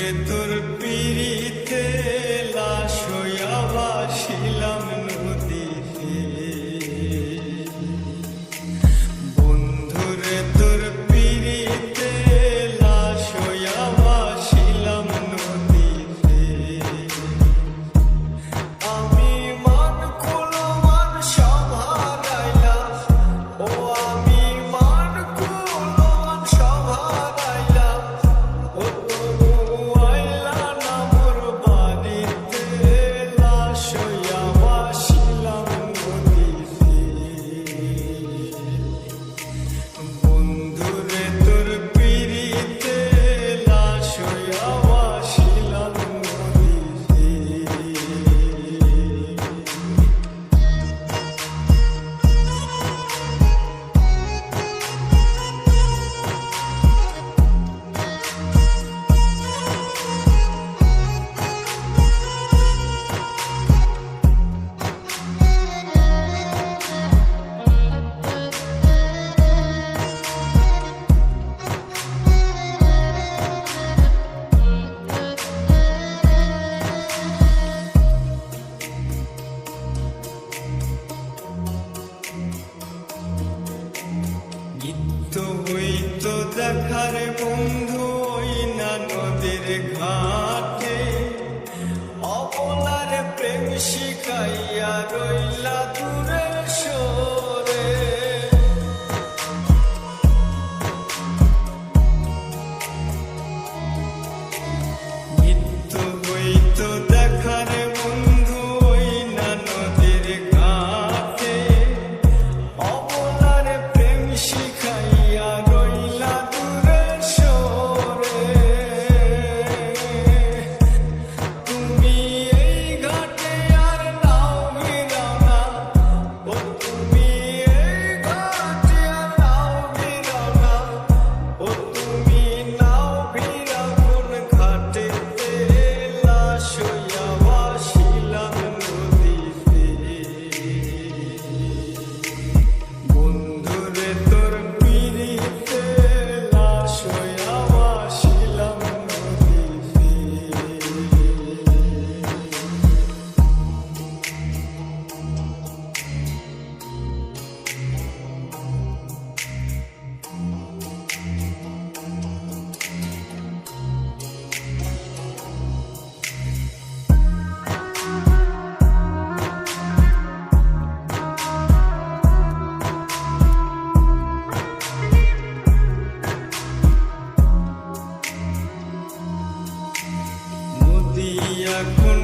বন্ধুরে তোর পিড়িতে লাশ হইয়া ভাসিলাম নদীতে। বন্ধুরে তোর পিড়িতে লাশ হইয়া ভাসিলাম নদীতে। আমি মান কুলমান সব হারাইলাম, ও আমি মান কুলমান সব হারাইলাম। ও তবু আইলা না মোর বাড়িতে, লাশ হইয়া ভাসিলাম নদীতে। বন্ধুরে তোর পিড়িতে লাশ হইয়া ভাসিলাম নদীতে। গীত হইতো দেখার বন্ধু ওই না নদীর ঘাটে, অবলার প্রেম শিখাইয়া রইলা দূরে সরে। গীত হইতো দেখার বন্ধু ওই না নদীর ঘাটে, অবলার প্রেম শিখাইয়া রইলা দূরে সরে। তুমি এই ঘাটে আর নাও ভিড়াও না, ও তুমি এই ঘাটে আর নাও ভিড়াও না। ও তুমি নাও ভিড়াও কোন ঘাটেতে, লাশ হইয়া ভাসিলাম নদীতে। বন্ধুরে তোর পিড়িতে লাশ হইয়া ভাসিলাম নদীতে। নদী এখন